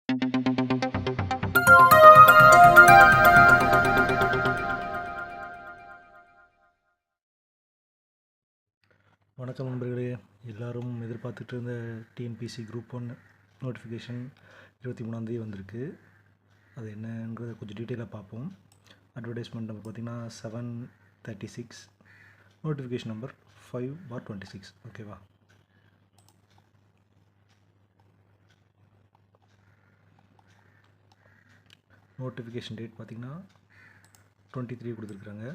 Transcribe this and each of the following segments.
வணக்கம் நண்பர்களே. எல்லோரும் எதிர்பார்த்துட்டு இருந்த டிஎன்பிசி குரூப் 1 நோட்டிஃபிகேஷன் 23ஆந்தேதி வந்திருக்கு. அது என்னங்கிறத கொஞ்சம் டீட்டெயிலாக பார்ப்போம். அட்வர்டைஸ்மெண்ட் நம்பர் பார்த்திங்கன்னா 736, நோட்டிஃபிகேஷன் நம்பர் 5/26. ஓகேவா? நோட்டிஃபிகேஷன் டேட் பார்த்திங்கன்னா 23 கொடுத்துருக்குறாங்க.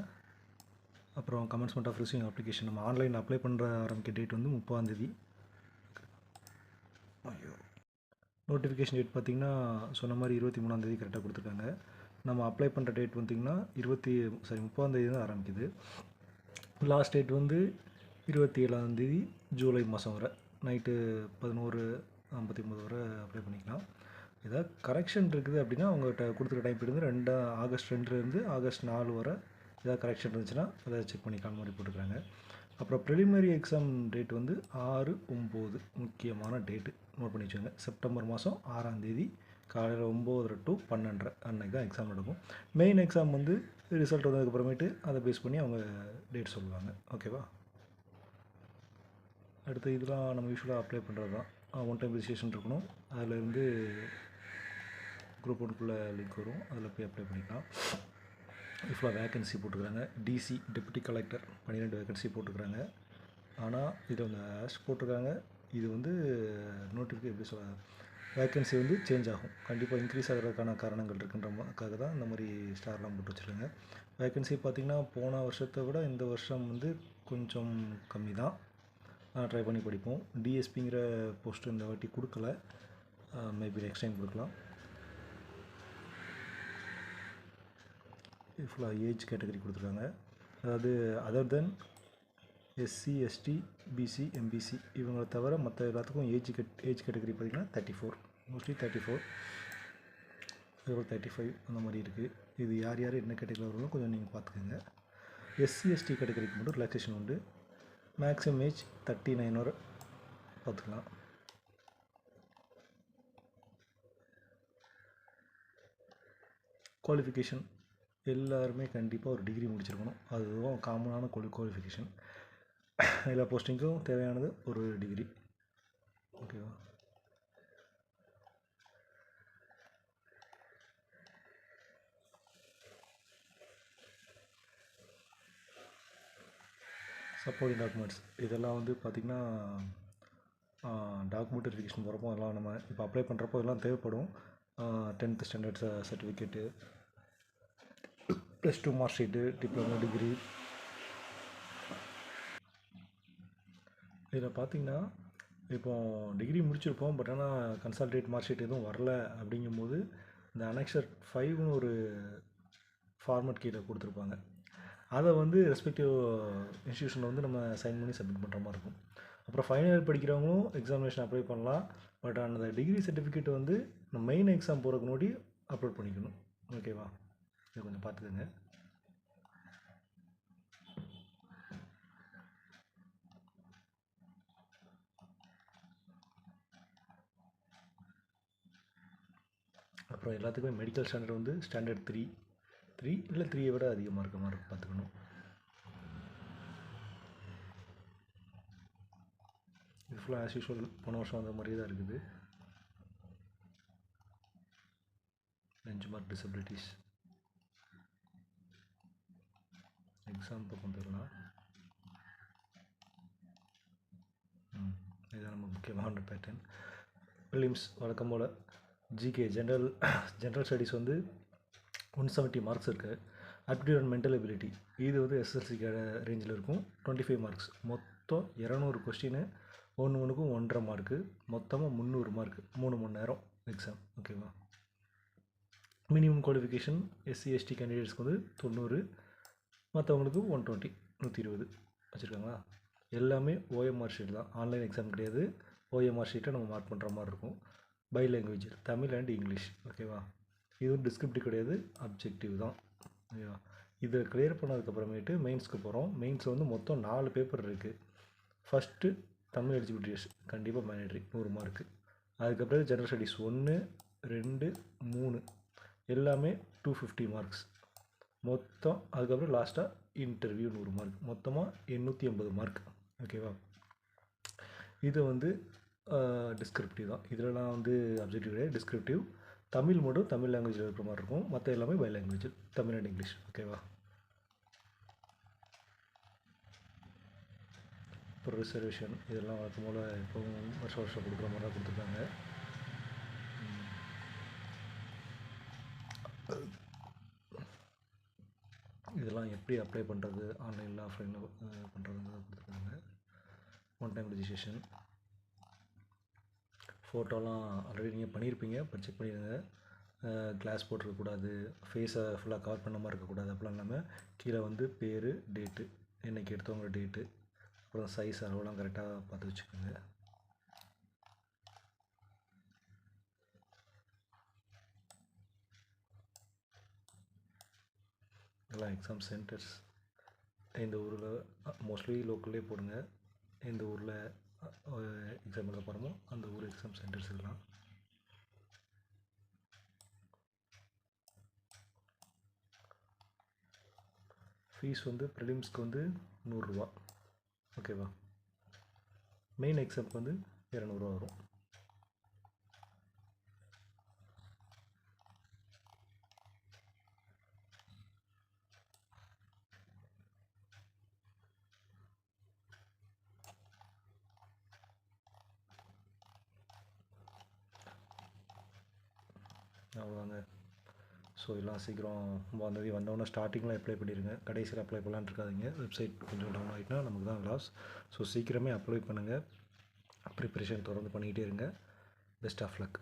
அப்புறம் கமென்ஸ்மெண்ட் ஆஃப் ரிசீவிங் அப்ளிகேஷன், நம்ம ஆன்லைனில் அப்ளை பண்ணுற ஆரம்பிக்க டேட் வந்து 30ஆந்தேதி. நோட்டிஃபிகேஷன் டேட் பார்த்திங்கன்னா சொன்ன மாதிரி 23ஆந்தேதி கரெக்டாக கொடுத்துருக்காங்க. நம்ம அப்ளை பண்ணுற டேட் பார்த்திங்கன்னா 30ஆந்தேதி தான் ஆரம்பிக்குது. லாஸ்ட் டேட் வந்து 27ஆந்தேதி ஜூலை மாதம் வரை நைட்டு 11:59 வரை அப்ளை பண்ணிக்கலாம். ஏதாவது கரெக்ஷன் இருக்குது அப்படின்னா அவங்ககிட்ட கொடுத்துருக்க டைம் பீரியட் வந்து ஆகஸ்ட் 2 ஆகஸ்ட் 4 வரை ஏதாவது கரெக்ஷன் இருந்துச்சுன்னா அதை செக் பண்ணிக்கலாம் மாதிரி போட்டுருக்காங்க. அப்புறம் ப்ரிலிமினரி எக்ஸாம் டேட் வந்து 6/9 முக்கியமான டேட்டு நோட் பண்ணி வச்சுக்கோங்க. செப்டம்பர் மாதம் 6ஆந்தேதி காலையில் 9:30 to 12:30 அன்றைக்கி தான் எக்ஸாம் நடக்கும். மெயின் எக்ஸாம் வந்து ரிசல்ட் வந்ததுக்கப்புறமேட்டு அதை பேஸ் பண்ணி அவங்க டேட் சொல்லுவாங்க. ஓகேவா? அடுத்து இதெல்லாம் நம்ம யூஸ்வலாக அப்ளை பண்ணுறது தான். ஒன் டைம் ரிஜிஸ்ட்ரேஷன் இருக்கணும். அதிலேருந்து குரூப் 1க்குள்ளே லிங்க் வரும், அதில் போய் அப்ளை பண்ணிக்கலாம். யூஸ்வலாக வேக்கன்சி போட்டுக்கிறாங்க. டிசி டெப்யூட்டி கலெக்டர் 12 வேக்கன்சி போட்டுக்கிறாங்க. ஆனால் இது வந்து ஆஸ்க் போட்டிருக்காங்க. இது வந்து நோட்டிஃபிகேஷன் எப்படி சொல்ல, வேக்கன்சி வந்து சேஞ்ச் ஆகும். கண்டிப்பாக இன்க்ரீஸ் ஆகிறதுக்கான காரணங்கள் இருக்குன்றக்காக தான் இந்த மாதிரி ஸ்டார்லாம் போட்டு வச்சுருக்காங்க. வேக்கன்சி பார்த்திங்கன்னா போன வருஷத்தை விட இந்த வருஷம் வந்து கொஞ்சம் கம்மி தான். ட்ரை பண்ணி படிப்போம். டிஎஸ்பிங்கிற போஸ்ட்டு இந்த வாட்டி கொடுக்கல, மேபி நெக்ஸ்ட் டைம் கொடுக்கலாம். ஃபுல்லாக ஏஜ் கேட்டகரி கொடுத்துருக்காங்க. அதாவது other than SC, ST, BC, MBC இவங்களை தவிர மற்ற எல்லாத்துக்கும் ஏஜ் கேட்டகரி பார்த்திங்கன்னா 34, மோஸ்ட்லி 34, 35 அந்த மாதிரி இருக்குது. இது யார் என்ன கேட்டகரியில் வருவோம் கொஞ்சம் நீங்கள் பார்த்துக்கோங்க. எஸ்சி, எஸ்டி கேட்டகரிக்கு மட்டும் ரிலாக்ஸேஷன் உண்டு. மேக்ஸிமம் ஏஜ் 39 வரை பார்த்துக்கலாம். குவாலிஃபிகேஷன் எல்லாருமே கண்டிப்பாக ஒரு டிகிரி முடிச்சிருக்கணும். அதுதான் காமனான குவாலிஃபிகேஷன். எல்லா போஸ்டிங்க்கும் தேவையானது ஒரு டிகிரி. ஓகேவா? சப்போர்ட்டிங் டாக்குமெண்ட்ஸ் இதெல்லாம் வந்து பார்த்திங்கன்னா டாக்குமெண்ட் வெரிஃபிகேஷன் போகிறப்போ அதெல்லாம் நம்ம இப்போ அப்ளை பண்ணுறப்போ இதெல்லாம் தேவைப்படும். 10th standard certificate, +2 mark sheet, diploma, degree. இதில் பார்த்திங்கன்னா இப்போது டிகிரி முடிச்சிருப்போம், பட் ஆனால் கன்சால்டேட் மார்க் ஷீட் எதுவும் வரல. அப்படிங்கும்போது இந்த அனெக்சர் 5ன்னு ஒரு ஃபார்மேட் கீழே கொடுத்துருப்பாங்க. அதை வந்து ரெஸ்பெக்டிவ் இன்ஸ்டியூஷனில் வந்து நம்ம சைன் பண்ணி சப்மிட் பண்ணுற மாதிரி இருக்கும். அப்புறம் ஃபைனல் இயர் படிக்கிறவங்களும் எக்ஸாமினேஷன் அப்ளை பண்ணலாம். பட் அந்த டிகிரி சர்டிஃபிகேட் வந்து நம்ம மெயின் எக்ஸாம் போகிறதுக்கு முன்னாடி அப்லோட் பண்ணிக்கணும். ஓகேவா? இதை கொஞ்சம் பார்த்துக்கோங்க. அப்புறம் எல்லாத்துக்குமே மெடிக்கல் ஸ்டாண்டர்ட் வந்து ஸ்டாண்டர்ட் 3 இல்லை 3 விட அதிகமாக இருக்க மாதிரி பார்த்துக்கணும். இது ஃபுல்லாக ஆஸ் யூஷுவல் போன வருஷம் அந்த மாதிரி தான் இருக்குது. பெஞ்ச்மார்க் டிசபிலிட்டிஸ் எக்ஸாம் பக்கம் தரலாம். இதுதான் நம்ம முக்கியமான பேட்டர்ன். ப்ரிலிம்ஸ் வழக்கம் போல் ஜிகே ஜென்ரல் ஸ்டடீஸ் வந்து 170 மார்க்ஸ் இருக்குது. ஆப்டிடியூட் அண்ட் மென்டல் எபிலிட்டி இது வந்து எஸ்எஸ்எல்சி ரேஞ்சில் இருக்கும். 25 மார்க்ஸ். மொத்தம் 200 கொஸ்டின், ஒன்றுக்கும் 1.5 மார்க்கு, மொத்தமாக 300 மார்க்கு, 3 மணி நேரம் எக்ஸாம். ஓகேவா? மினிமம் குவாலிஃபிகேஷன் எஸ்சி, எஸ்டி கேண்டிடேட்ஸ்க்கு வந்து 90, மற்றவங்களுக்கு 120, 120 வச்சுருக்காங்களா? எல்லாமே ஓஎம்ஆர் ஷீட் தான், ஆன்லைன் எக்ஸாம் கிடையாது. ஓஎம்ஆர் ஷீட்டை நம்ம மார்க் பண்ணுற மாதிரி இருக்கும். By language Tamil and English. ஓகேவா? இது டிஸ்கிரிப்டிவ் கிடையாது, அப்ஜெக்டிவ் தான். ஓகேவா? இதை கிளியர் பண்ணதுக்கப்புறமேட்டு மெயின்ஸ்க்கு போகிறோம். மெயின்ஸ் வந்து மொத்தம் 4 பேப்பர் இருக்குது. ஃபஸ்ட்டு தமிழ் எலிஜிபிலிட்டி டெஸ்ட் கண்டிப்பாக மேண்டேட்ரி 100 மார்க்கு. அதுக்கப்புறம் ஜென்ரல் ஸ்டடீஸ் 1, 2 3 எல்லாமே 250 மார்க்ஸ் மொத்தம். அதுக்கப்புறம் லாஸ்ட்டாக இன்டர்வியூ 100 மார்க், மொத்தமாக 850 மார்க். ஓகேவா? இது வந்து டிஸ்கிரிப்டிவ் தான். இதிலலாம் வந்து அப்ஜெக்டிவ் கிடையாது, டிஸ்கிரிப்டிவ். தமிழ் மட்டும் தமிழ் லாங்குவேஜில் இருக்கிற மாதிரி இருக்கும், மற்ற எல்லாமே by language, Tamil and English. ஓகேவா? இப்போ ரிசர்வேஷன் இதெல்லாம் வழக்கம் போல் எப்போவும் வருஷம் வருஷம் கொடுக்குற மாதிரி தான் கொடுத்துருக்காங்க. இதெல்லாம் எப்படி அப்ளை பண்ணுறது, ஆன்லைனில் ஆஃப்லைனில் பண்ணுறதுங்கிறத கொடுத்துருக்காங்க. One time registration. ஃபோட்டோலாம் ஆல்ரெடி நீங்கள் பண்ணியிருப்பீங்க, பட் செக் பண்ணிடுங்க. கிளாஸ் போட்டிருக்கக்கூடாது, ஃபேஸை ஃபுல்லாக கவர் பண்ண மாதிரி இருக்கக்கூடாது. அப்படிலாம் இல்லாமல் கீழே வந்து பேர், டேட்டு, என்றைக்கு எடுத்தவங்க டேட்டு, அப்புறம் சைஸ் அளவுலாம் கரெக்டாக பார்த்து வச்சுக்கோங்க. இதெல்லாம் எக்ஸாம் சென்டர்ஸ். இந்த ஊரில் மோஸ்ட்லி லோக்கல்லே போடுங்க. எந்த ஊரில் எக்ஸாம் எழுத போகிறோமோ அந்த ஊர் எக்ஸாம் சென்டர்ஸ் இதெல்லாம். ஃபீஸ் வந்து ப்ரிலிம்ஸ்க்கு வந்து 100 ரூபா. ஓகேவா? மெயின் எக்ஸாமுக்கு வந்து 200 ரூபா வரும். அவ்வளோதாங்க. ஸோ எல்லாம் சீக்கிரம் 9ஆம் தேதி வந்தோடனே ஸ்டார்டிங்கில் அப்ளை பண்ணிடுங்க. கடைசியில் அப்ளை பண்ணலான்னு இருக்காதிங்க. வெப்சைட் கொஞ்சம் டவுன் ஆகிட்டுனா நமக்கு தான் லாஸ். ஸோ சீக்கிரமே அப்ளை பண்ணுங்கள். ப்ரிப்ரேஷன் தொடர்ந்து பண்ணிக்கிட்டே இருங்க. Best of luck.